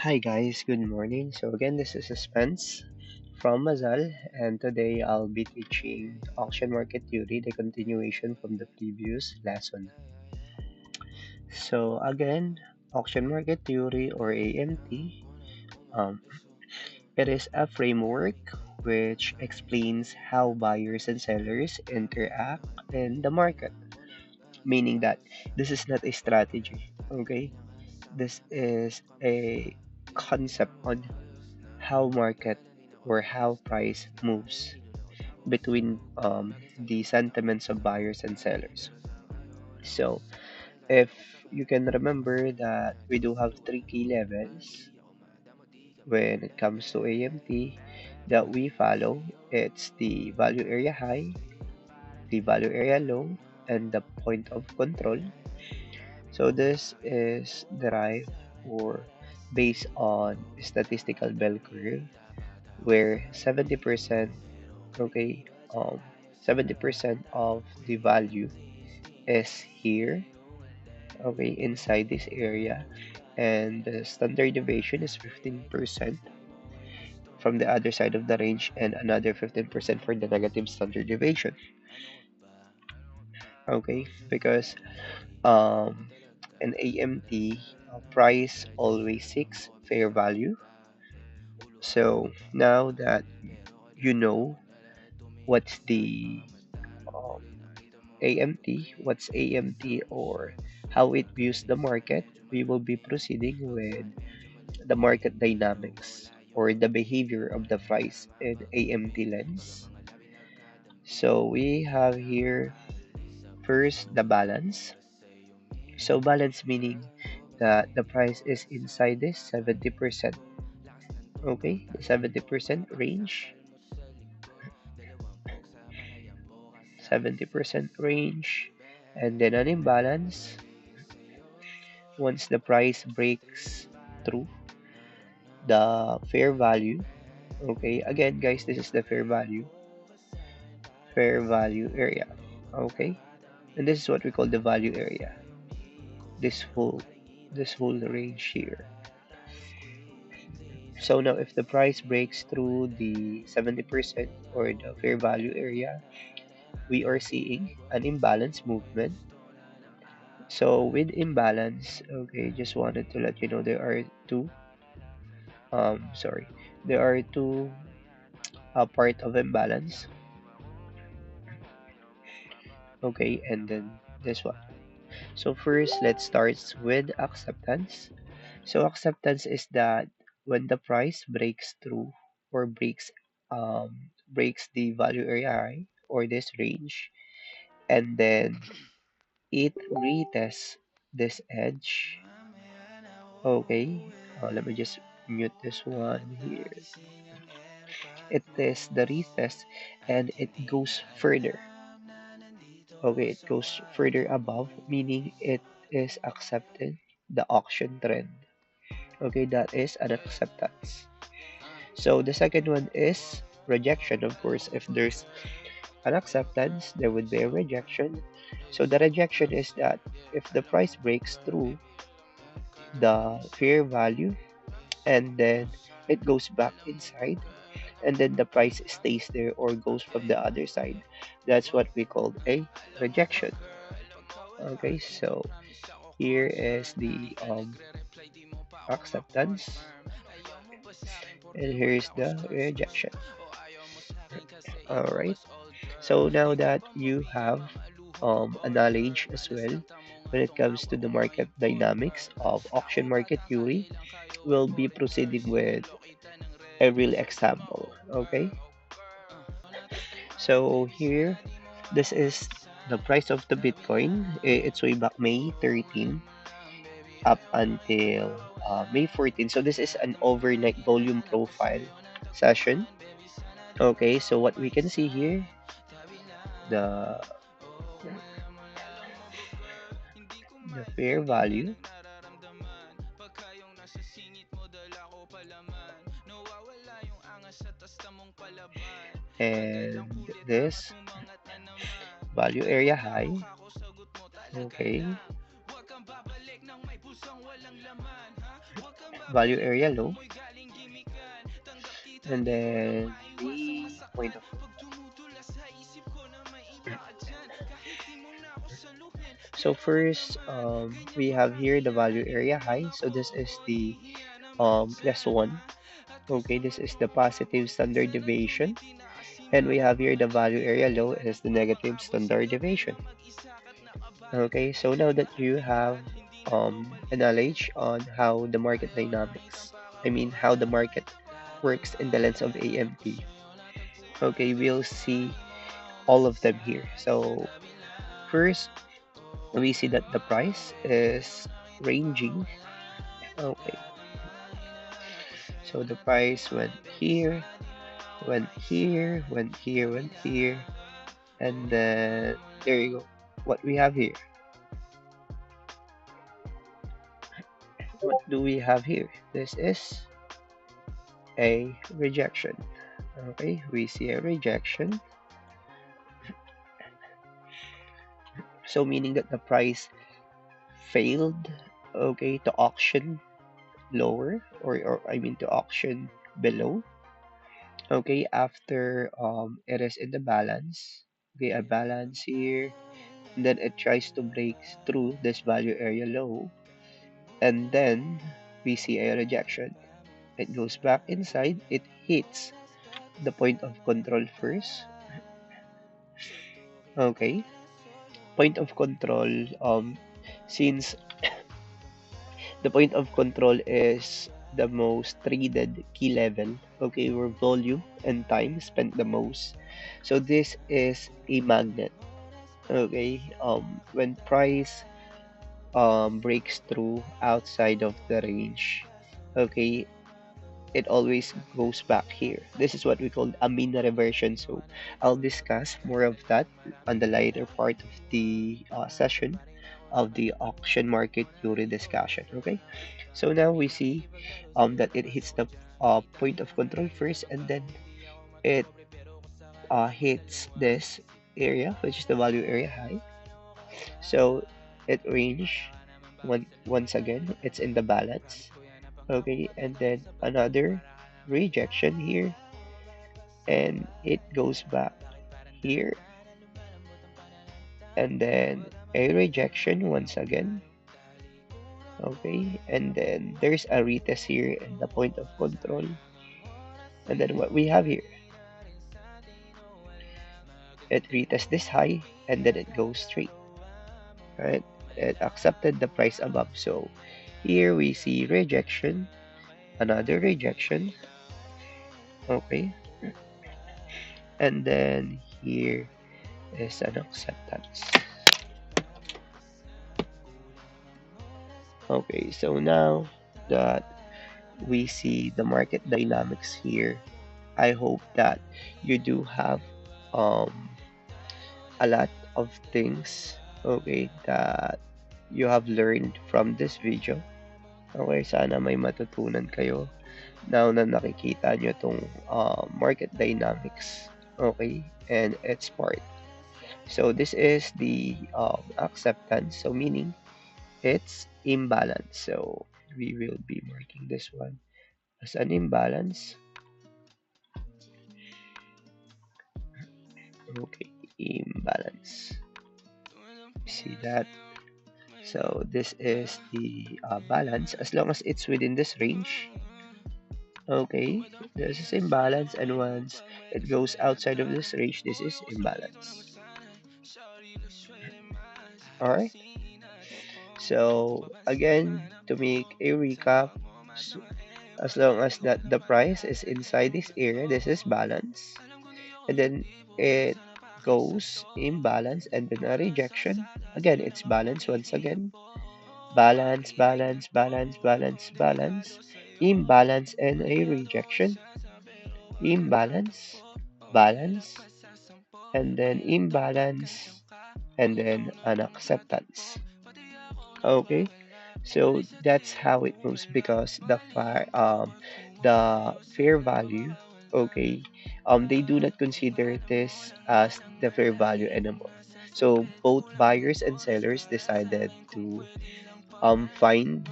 Hi guys, good morning. So again, this is Spence from Mazal, and today I'll be teaching auction market theory, the continuation from the previous lesson. So again, auction market theory or AMT, um, it is a framework which explains how buyers and sellers interact in the market, meaning that this is not a strategy, okay? This is a concept on how market or how price moves between the sentiments of buyers and sellers. So if you can remember that we do have three key levels when it comes to AMT that we follow. It's the value area high, the value area low, and the point of control. So this is derived or based on statistical bell curve where 70% okay, um 70% of the value is here, okay, inside this area, and the standard deviation is 15% from the other side of the range and another 15% for the negative standard deviation. Okay, because um an AMT price always seeks fair value. So now that you know what's the um, AMT, what's AMT or how it views the market, we will be proceeding with the market dynamics or the behavior of the price in AMT lens. So we have here first the balance. So balance meaning that the price is inside this 70%. Okay, the 70% range, 70% range, and then an imbalance once the price breaks through the fair value. Okay, again guys, this is the fair value area. Okay, and this is what we call the value area, this whole range here. So now if the price breaks through the 70% or the fair value area, we are seeing an imbalance movement. So with imbalance, okay, just wanted to let you know there are two sorry, there are two part of imbalance. Okay, and then this one. So first, let's start with acceptance. So acceptance is that when the price breaks through or breaks the value area high or this range, and then it retests this edge. Okay, let me just mute this one here. It is the retest and it goes further. Okay, it goes further above, meaning it is accepted the auction trend. Okay, that is an acceptance. So the second one is rejection. Of course, if there's an acceptance, there would be a rejection. So the rejection is that if the price breaks through the fair value and then it goes back inside and then the price stays there or goes from the other side, that's what we call a rejection. Okay, so here is the acceptance and here's the rejection. All right. So now that you have a knowledge as well when it comes to the market dynamics of auction market theory, we'll be proceeding with a real example. Okay. So here, this is the price of the Bitcoin. It's way back May 13 up until May 14. So this is an overnight volume profile session. Okay, so what we can see here, the fair value and this value area high. Okay, value area low, and then the point of so first we have here the value area high, so this is the plus one. Okay, this is the positive standard deviation, and we have here the value area low is the negative standard deviation. Okay, so now that you have a knowledge on how the market dynamics, I mean how the market works in the lens of AMT, okay, we'll see all of them here. So first, we see that the price is ranging. Okay, so the price went here, went here, went here, went here, and then there you go. What we have here. What do we have here? This is a rejection. Okay, we see a rejection. So meaning that the price failed, okay, to auction lower or I mean to auction below. Okay, after it is in the balance. Okay, a balance here. And then it tries to break through this value area low. And then we see a rejection. It goes back inside. It hits the point of control first. Okay. Point of control, since the point of control is the most traded key level, okay, where volume and time spent the most. So this is a magnet. Okay. When price breaks through outside of the range, okay, it always goes back here. This is what we call a mean reversion. So I'll discuss more of that on the later part of the session of the auction market theory discussion. Okay, so now we see that it hits the point of control first, and then it hits this area, which is the value area high. So it range once again, it's in the balance. Okay, and then another rejection here, and it goes back here, and then a rejection once again. Okay, and then there's a retest here in the point of control, and then what we have here, it retests this high, and then it goes straight. Right, it accepted the price above. So here we see rejection, another rejection. Okay, and then here is an acceptance. Okay, so now that we see the market dynamics here, I hope that you do have um, a lot of things, okay, that you have learned from this video. Okay, sana may matutunan kayo now na nakikita nyo itong market dynamics, okay, and its part. So this is the acceptance, so meaning it's imbalance. So we will be marking this one as an imbalance. Okay, imbalance. See that? So this is the balance as long as it's within this range. Okay, this is imbalance, and once it goes outside of this range, this is imbalance. Alright, so again, to make a recap, as long as that the price is inside this area, this is balance, and then it goes imbalance, and then a rejection. Again, it's balance once again. Balance, balance, balance, balance, balance, imbalance, and a rejection. Imbalance, balance, and then imbalance, and then an acceptance. Okay, so that's how it moves because the fair value, okay, they do not consider this as the fair value anymore. So both buyers and sellers decided to find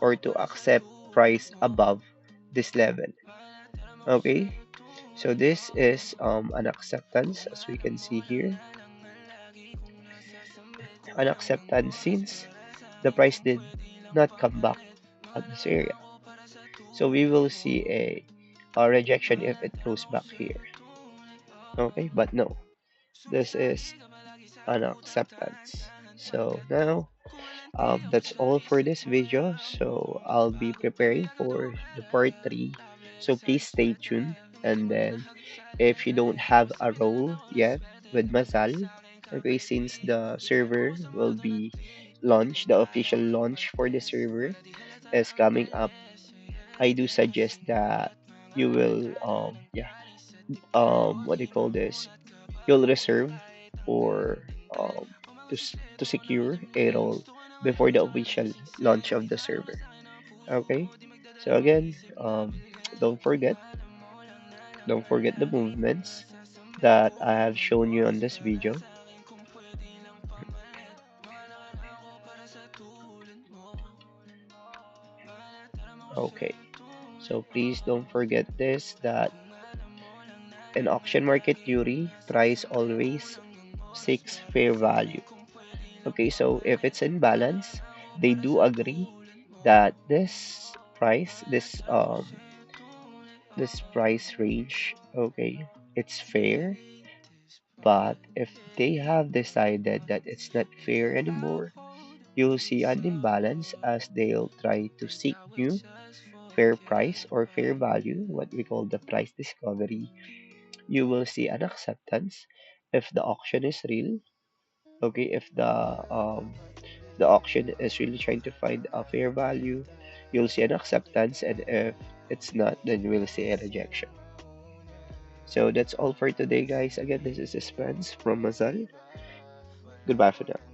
or to accept price above this level. Okay, so this is an acceptance, as we can see here, an acceptance since the price did not come back at this area. So we will see a rejection if it goes back here. Okay, but no, this is an acceptance. So now that's all for this video. So I'll be preparing for the part 3. So please stay tuned. And then if you don't have a role yet with Mazal, okay, since the server will be launched, the official launch for the server is coming up, I do suggest that you will what do you call this? You'll reserve or to secure a role before the official launch of the server. Okay. So again, don't forget don't forget the movements that I have shown you on this video. Okay. So please don't forget this, that in auction market theory, price always seeks fair value. Okay, so if it's in balance, they do agree that this price range, okay, it's fair. But if they have decided that it's not fair anymore, you'll see an imbalance as they'll try to seek new fair price or fair value, what we call the price discovery. You will see an acceptance if the auction is real. Okay, if the auction is really trying to find a fair value, you'll see an acceptance, and if it's not, then we'll see a rejection. So that's all for today, guys. Again, this is Spence from Mazal. Goodbye for now.